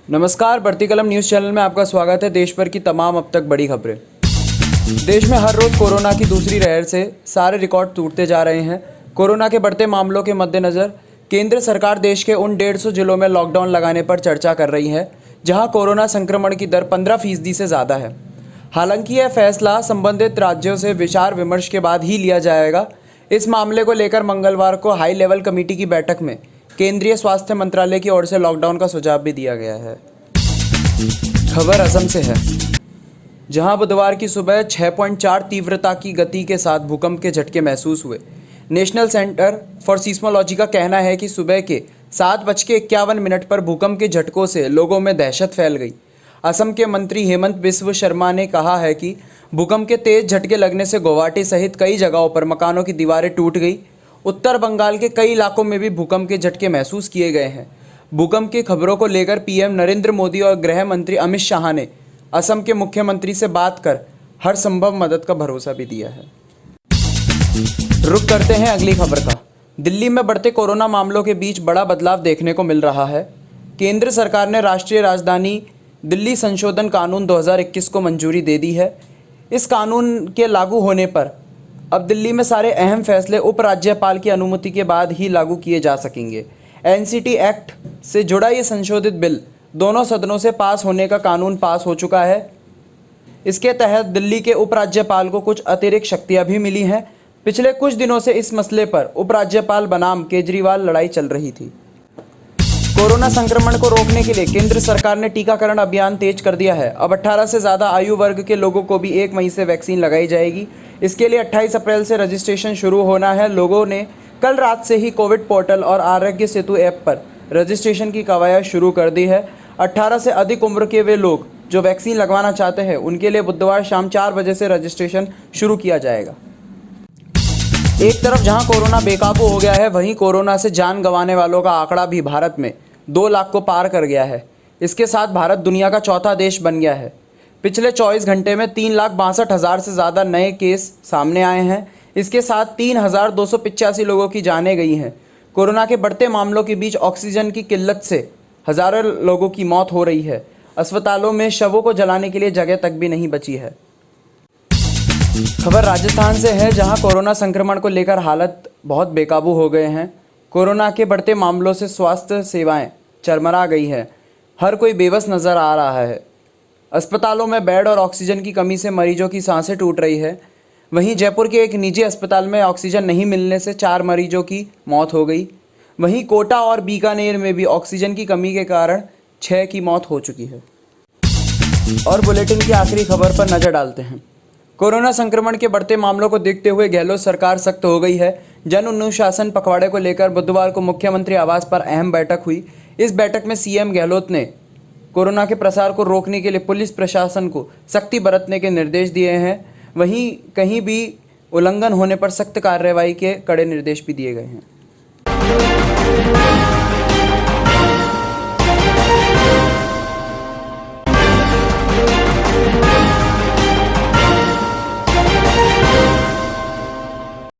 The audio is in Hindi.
नमस्कार, बढ़ती कलम न्यूज़ चैनल में आपका स्वागत है। देश भर की तमाम अब तक बड़ी खबरें। देश में हर रोज़ कोरोना की दूसरी लहर से सारे रिकॉर्ड टूटते जा रहे हैं। कोरोना के बढ़ते मामलों के मद्देनज़र केंद्र सरकार देश के उन 150 जिलों में लॉकडाउन लगाने पर चर्चा कर रही है जहां कोरोना संक्रमण की दर 15% से ज़्यादा है। हालांकि यह फैसला संबंधित राज्यों से विचार विमर्श के बाद ही लिया जाएगा। इस मामले को लेकर मंगलवार को हाई लेवल कमेटी की बैठक में केंद्रीय स्वास्थ्य मंत्रालय की ओर से लॉकडाउन का सुझाव भी दिया गया है। खबर असम से है, जहां बुधवार की सुबह 6.4 तीव्रता की गति के साथ भूकंप के झटके महसूस हुए। नेशनल सेंटर फॉर सीस्मोलॉजी का कहना है कि सुबह के 7:51 पर भूकंप के झटकों से लोगों में दहशत फैल गई। असम के मंत्री हेमंत बिस्व शर्मा ने कहा है कि भूकंप के तेज झटके लगने से गुवाहाटी सहित कई जगहों पर मकानों की दीवारें टूट गई। उत्तर बंगाल के कई इलाकों में भी भूकंप के झटके महसूस किए गए हैं। भूकंप की खबरों को लेकर पीएम नरेंद्र मोदी और गृह मंत्री अमित शाह ने असम के मुख्यमंत्री से बात कर हर संभव मदद का भरोसा भी दिया है। रुक करते हैं अगली खबर का। दिल्ली में बढ़ते कोरोना मामलों के बीच बड़ा बदलाव देखने को मिल रहा है। केंद्र सरकार ने राष्ट्रीय राजधानी दिल्ली संशोधन कानून 2021 को मंजूरी दे दी है। इस कानून के लागू होने पर अब दिल्ली में सारे अहम फैसले उपराज्यपाल की अनुमति के बाद ही लागू किए जा सकेंगे। एनसीटी एक्ट से जुड़ा ये संशोधित बिल दोनों सदनों से पास होने का कानून पास हो चुका है। इसके तहत दिल्ली के उपराज्यपाल को कुछ अतिरिक्त शक्तियां भी मिली हैं। पिछले कुछ दिनों से इस मसले पर उपराज्यपाल बनाम केजरीवाल लड़ाई चल रही थी। कोरोना संक्रमण को रोकने के लिए केंद्र सरकार ने टीकाकरण अभियान तेज कर दिया है। अब 18 से ज़्यादा आयु वर्ग के लोगों को भी 1 मई से वैक्सीन लगाई जाएगी। इसके लिए 28 अप्रैल से रजिस्ट्रेशन शुरू होना है। लोगों ने कल रात से ही कोविड पोर्टल और आरोग्य सेतु ऐप पर रजिस्ट्रेशन की कवायद शुरू कर दी है। 18 से अधिक उम्र के वे लोग जो वैक्सीन लगवाना चाहते हैं उनके लिए बुधवार शाम 4 बजे से रजिस्ट्रेशन शुरू किया जाएगा। एक तरफ जहां कोरोना बेकाबू हो गया है, वहीं कोरोना से जान गंवाने वालों का आंकड़ा भी भारत में 2 लाख को पार कर गया है। इसके साथ भारत दुनिया का चौथा देश बन गया है। पिछले 24 घंटे में 3,62,000 से ज़्यादा नए केस सामने आए हैं। इसके साथ 3,285 लोगों की जानें गई हैं। कोरोना के बढ़ते मामलों के बीच ऑक्सीजन की किल्लत से हज़ारों लोगों की मौत हो रही है। अस्पतालों में शवों को जलाने के लिए जगह तक भी नहीं बची है। खबर राजस्थान से है, जहां कोरोना संक्रमण को लेकर हालत बहुत बेकाबू हो गए हैं। कोरोना के बढ़ते मामलों से स्वास्थ्य सेवाएं चरमरा गई है। हर कोई बेबस नज़र आ रहा है। अस्पतालों में बेड और ऑक्सीजन की कमी से मरीजों की सांसें टूट रही है। वहीं जयपुर के एक निजी अस्पताल में ऑक्सीजन नहीं मिलने से 4 मरीजों की मौत हो गई। वहीं कोटा और बीकानेर में भी ऑक्सीजन की कमी के कारण 6 की मौत हो चुकी है। और बुलेटिन की आखिरी खबर पर नज़र डालते हैं। कोरोना संक्रमण के बढ़ते मामलों को देखते हुए गहलोत सरकार सख्त हो गई है। जन अनुशासन पखवाड़े को लेकर बुधवार को मुख्यमंत्री आवास पर अहम बैठक हुई। इस बैठक में सीएम गहलोत ने कोरोना के प्रसार को रोकने के लिए पुलिस प्रशासन को सख्ती बरतने के निर्देश दिए हैं। वहीं कहीं भी उल्लंघन होने पर सख्त कार्रवाई के कड़े निर्देश भी दिए गए हैं।